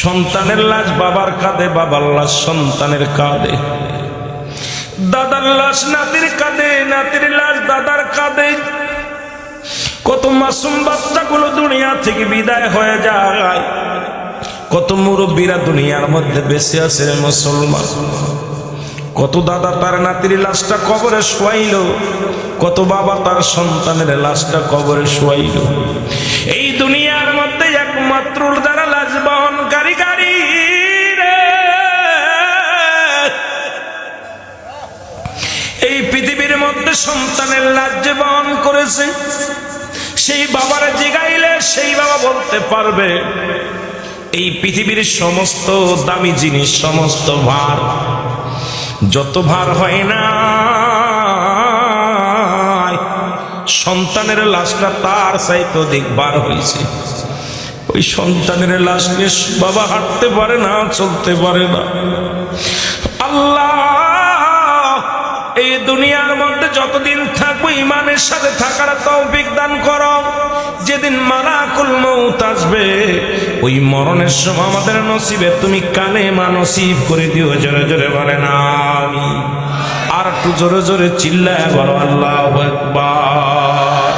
সন্তানের লাশ বাবার কাঁধে, বাবার লাশ সন্তানের কাঁধে, দাদার লাশ নাতির কাঁধে, নাতির লাশ দাদার কাঁধে। কত মাসুম বাচ্চাগুলো দুনিয়া থেকে বিদায় হয়ে যায়, কত মুরব্বীরা দুনিয়ার মধ্যে বেঁচে আছে মুসলমান। কত দাদা তার নাতির লাশটা কবরে শোয়াইল, কত বাবা তার সন্তানের লাশটা কবরে শোয়াইল। এই দুনিয়ার মধ্যে একমাত্র যারা লাশ বহনকারী গাড়ি, এই পৃথিবীর মধ্যে সন্তানের লাশ যে বহন করেছে, সেই বাবার জিগাইলে সেই বাবা বলতে পারবে এই পৃথিবীর সমস্ত দামি জিনিস, সমস্ত ভার, যত ভার হয় না সন্তানের লাশটা তার চাইতে অধিক ভার হয়েছে। ওই সন্তানের লাশ নিয়ে বাবা হাঁটতে পারে না, চলতে পারে না। আল্লাহ এই দুনিয়ার মধ্যে যতদিন থাকবো ইমানের সাথে থাকার তৌফিক দান করো। যেদিন মালাকুল মউত আসবে, ওই মরণের সময় আমাদের নসিবে তুমি কালেমা নসিব করে দিও। জোরে জোরে বলেন আমিন। আর একটু জোরে জোরে চিল্লায় বলো আল্লাহু আকবার।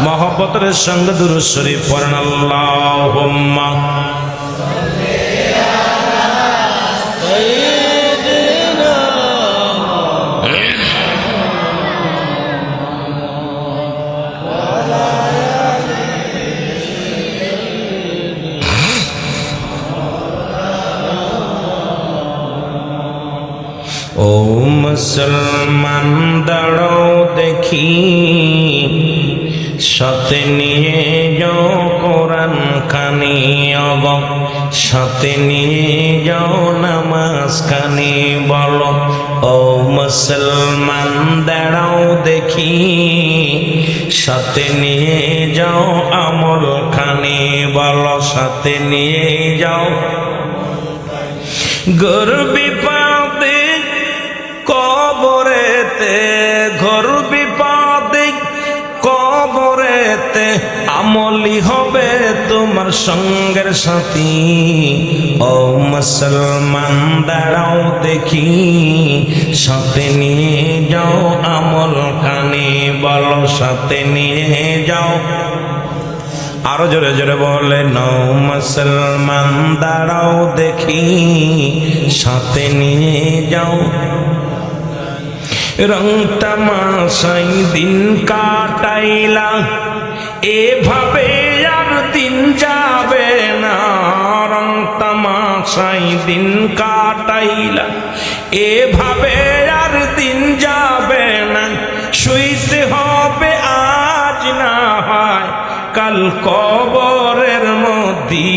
মহব্বতের সঙ্গে দুরূদ শরীফ পড়েন আল্লাহুম্মা ও মুসলমান দাঁড়াও দেখি, সাথে নিয়ে যাও কোরআন খানি, অগ সাথে নিয়ে যাও নামাজ খানি। বলো ও মুসলমান দাঁড়াও দেখি, সাথে নিয়ে যাও আমল খানি। বলো সাথে নিয়ে যাও। গর্বি পাতে কবরেতে, ঘর বিপদে কবরেতে, আমলি হবে তোমার সঙ্গের সাথী। ও মুসলমান দাঁড়াও দেখি, সাথে নিয়ে যাও আমল খানি। বলো সাথে নিয়ে যাও। আরো জোরে জোরে বলে ও মুসলমান দাঁড়াও দেখি, সাথে নিয়ে যাও। রং তামাশাই দিন কাটাইলা, এভাবে আর দিন যাবে না। রং তামাশাই দিন কাটাইলা, এভাবে আর দিন যাবে না। শুইতে হবে আজ না হয় কাল কবরের মধ্যে।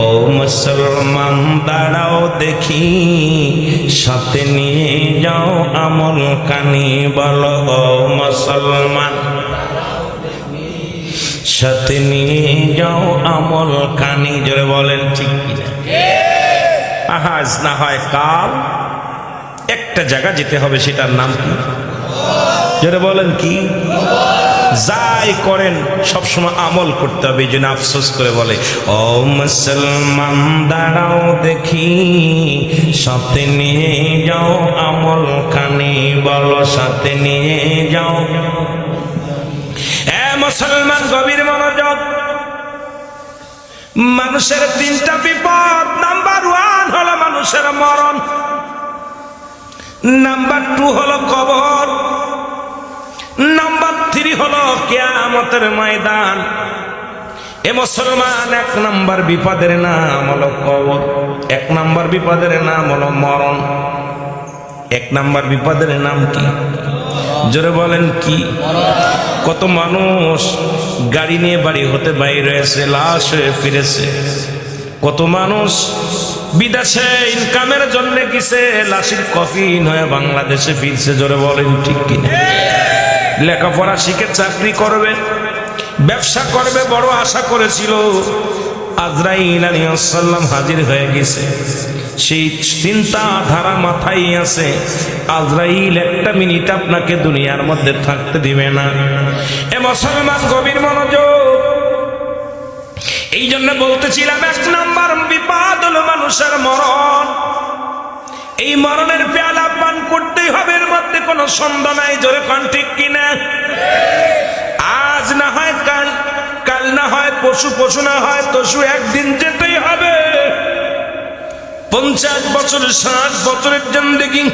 ও মুসলমান দাঁড়াও দেখি, সাথে নিয়ে যাও আমল কানি। বলো ও মুসলমান সাথে নিয়ে যাও আমল কানি। জোরে বলেন ঠিক কিনা? আজ না হয় কাল একটা জায়গা যেতে হবে, সেটার নাম কি? জোরে বলেন কি? যাই করেন সবসময় আমল করতে হবে। এই জন্য আফসোস করে বলে ও মুসলমান দাঁড়াও দেখি, সাথে নিয়ে যাও আমল খানি। বলো সাথে নিয়ে যাও। এ মুসলমান গভীর মনোযোগ। মানুষের তিনটা বিপদ। নাম্বার 1 হলো মানুষের মরণ, নাম্বার 2 হলো কবর, নাম্বার 3 হলো কিয়ামতের ময়দান। এ মুসলমান 1 নাম্বার বিপদের নাম হলো কবর, 1 নাম্বার বিপদের নাম হলো মরণ। 1 নাম্বার বিপদের নাম কি? জোরে বলেন কি? কত মানুষ গাড়ি নিয়ে বাড়ি হতে বাইরে হয়েছে, লাশ হয়ে ফিরেছে। কত মানুষ বিদেশে ইনকামের জন্য গেছে, লাশের কফিন হয়ে বাংলাদেশে ফিরছে। জোরে বলেন ঠিক কিনা? লেখাপড়া শিখে চাকরি করবে, ব্যবসা করবে, বড় আশা করেছিল। আজরাইল আলাইহিস সালাম হাজির হয়ে গেছে, সেই চিন্তা ধারা মাথায় আছে। আজরাইল একটা মিনিট আপনাকে দুনিয়ার মধ্যে থাকতে দিবে না। এ মুসলমান গভীর মনোযোগ। এই জন্য বলতেছিলাম 1 নাম্বার এই মরণের পেয়ালা পান করতেই হবে, এর মধ্যে কোনো সন্দেহ নাই। জোরে কোন ঠিক কিনা? আজ না হয় কাল, কাল না হয় পশু, পশু না হয় তসু, একদিন যেতেই হবে। 50 বছর, 60 বছরের জিন্দেগি,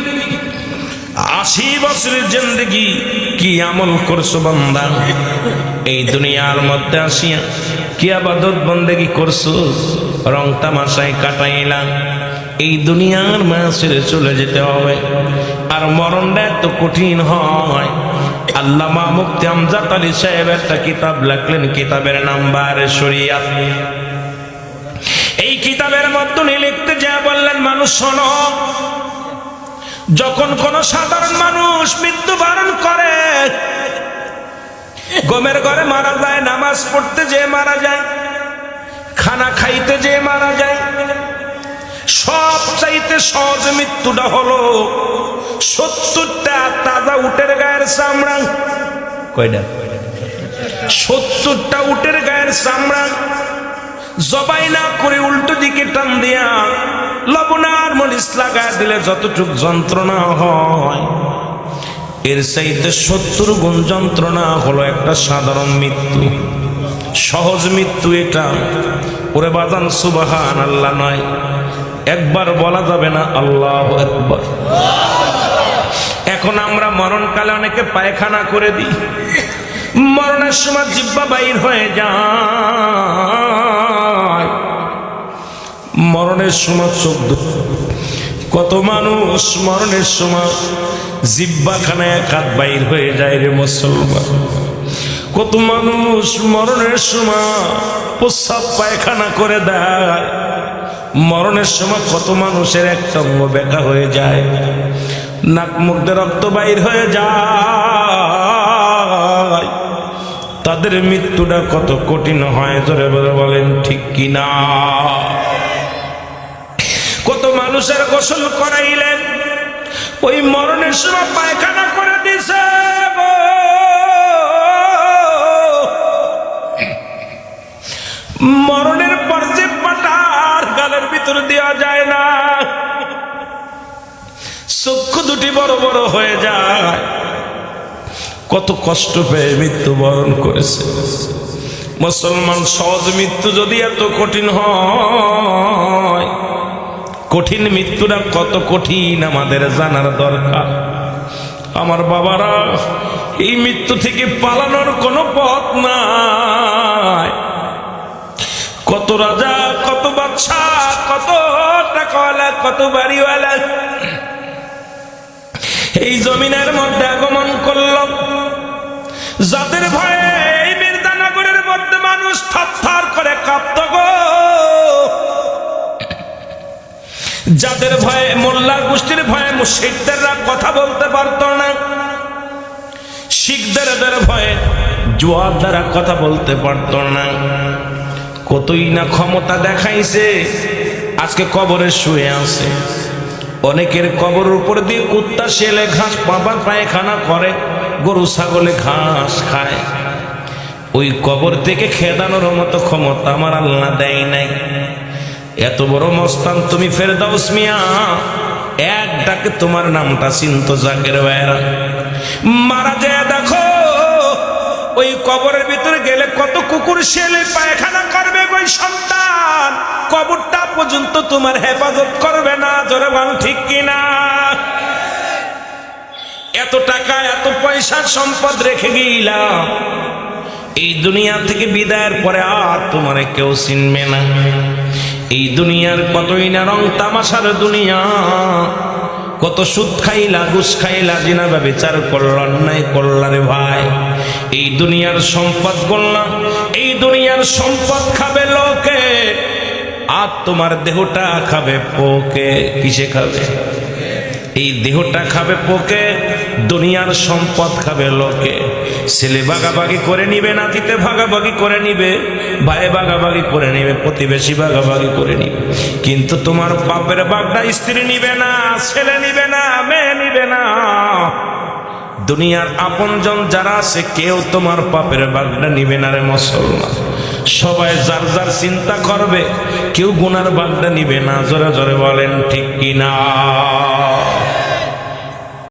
80 বছরের জিন্দেগি কি আমল করছো বান্দা? এই দুনিয়ার মধ্যে আসিয়া কি ইবাদত বন্দেগি করছো? রং তামাশায় কাটাইলা। এই দুনিয়ার মায়া ছেড়ে চলে যেতে হবে। আর মরণটা এত কঠিন হয়। আল্লামা মুফতি আমজাদ আলী সাহেব একটা কিতাব লিখলেন, কিতাবের নাম বারে শরিয়াত। এই কিতাবের মধ্যে লিখতে যা বললেন, মানুষ শোনো, যখন কোন সাধারণ মানুষ মৃত্যুবরণ করে, গমের ঘরে মারা যায়, নামাজ পড়তে যে মারা যায়, খানা খাইতে যে মারা যায়, সব চাইতে সহজ মৃত্যুটা হলো 70টা তাজা উটের গায়ের চামড়া। কয়টা? 70টা উটের গায়ের চামড়া জবাই না করে উল্টো দিকে টান দিয়া লবণ আর মরিচ লাগায় দিলে যতটুক যন্ত্রণা হয়, এর চাইতে 70 গুণ যন্ত্রণা হলো একটা সাধারণ মৃত্যু, সহজ মৃত্যু এটা। ওরে বাজান সুবহানাল্লাহ নয়, একবার বলা যাবে না আল্লাহু আকবার। এখন আমরা মরণকালে অনেকে পায়খানা করে দিই, মরণের সময় জিহ্বা বাইর হয়ে যায়, মরণের সময় চোখ। কত মানুষ মরণের সময় জিহ্বাখানায় এক হাত বাইর হয়ে যায় রে মুসলমান। কত মানুষ মরণের সময় প্রস্রাব পায়খানা করে দেয়। মরণের সময় কত মানুষের একটা অঙ্গ বেঁকা হয়ে যায়, নাক মুখ দিয়ে রক্ত বাইর হয়ে যায়। তাদের মৃত্যুটা কত কঠিন হয়, জোরে বলে বলেন ঠিক কিনা? কত মানুষের গোসল করাইলেন, ওই মরণের সময় পায়খানা করে দিছে। মরণের পর যে পাটার গালের ভিতর দেওয়া যায় না, চক্ষু দুটি বড় বড় হয়ে যায়। কত কষ্ট পেয়ে মৃত্যুবরণ করেছে মুসলমান। সহজ মৃত্যু যদি এত কঠিন হয়, কঠিন মৃত্যুটা কত কঠিন আমাদের জানার দরকার। আমার বাবারা, এই মৃত্যু থেকে পালানোর কোনো পথ নাই। কত রাজা, কত বাদশা, কত টাকাওয়ালা, কত বাড়িওয়ালা এই জমিনের মধ্যে আগমন করল, যাদের ভয়ে এই মির্জানগরের মধ্যে মানুষ থরথর করে কাঁপত গো। যাদের ভয়ে, মোল্লা গোষ্ঠীর ভয়ে মুশরিকদেররা কথা বলতে পারত না, শিখদের ভয়ে জুয়ার দ্বারা কথা বলতে পারত না। কতই না ক্ষমতা দেখাইছে, আজকে কবরে শুয়ে আছে। অনেকের কবরের উপর দিয়ে কুত্তা শেলে ঘাস পাবার পায়খানা করে, গরু ছাগলে ঘাস খায়। ওই কবর থেকে খেদানোর মতো ক্ষমতা আমার আল্লাহ দেয় নাই। এত বড় মস্তান তুমি ফেরদাউস মিয়া, এক ডাকে তোমার নামটা চিন্ত জাকের ভাইরা। মারা যায় দেখো, ওই কবরের ভিতরে গেলে কত কুকুর শেলে পায়খানা করবে ওই সন্তান, কবরটা পর্যন্ত তোমার হেফাজত করবে না। জোরে বল ঠিক কিনা? এত টাকা, এত পয়সা, সম্পদ রেখে গেলাম, এই দুনিয়া থেকে বিদায়ের পরে আর তোমারে কেউ চিনবে না। এই দুনিয়ার কতই না রং তামাশার দুনিয়া, কত সুদ খাইলা, ঘুষ খাইলা, জিনা ব্যভিচার করল, অন্যায় করলা রে ভাই। এই দুনিয়ার সম্পদ করলাম, এই দুনিয়ার সম্পদ খাবে লোকে, আর তোমার দেহটা খাবে পোকে। কিসে খাবে? এই দেহটা খাবে পোকে, দুনিয়ার সম্পদ খাবে লোকে। ছেলে ভাগাভাগি করে নিবে, নাতিতে ভাগাভাগি করে নিবে, ভাই ভাগাভাগি করে নিবে, প্রতিবেশী ভাগাভাগি করে নিবে, কিন্তু তোমার বাপের বাগটা স্ত্রী নিবে না, ছেলে নিবে না, মেয়ে নিবে না। দুনিয়ার আপনজন যারা আছে কেউ তোমার পাপের বাগটা নিবে না রে মুসলমান। সবাই যার যার চিন্তা করবে, কেউ গুনার বাগটা নিবে না। জোরে জোরে বলেন ঠিক কিনা?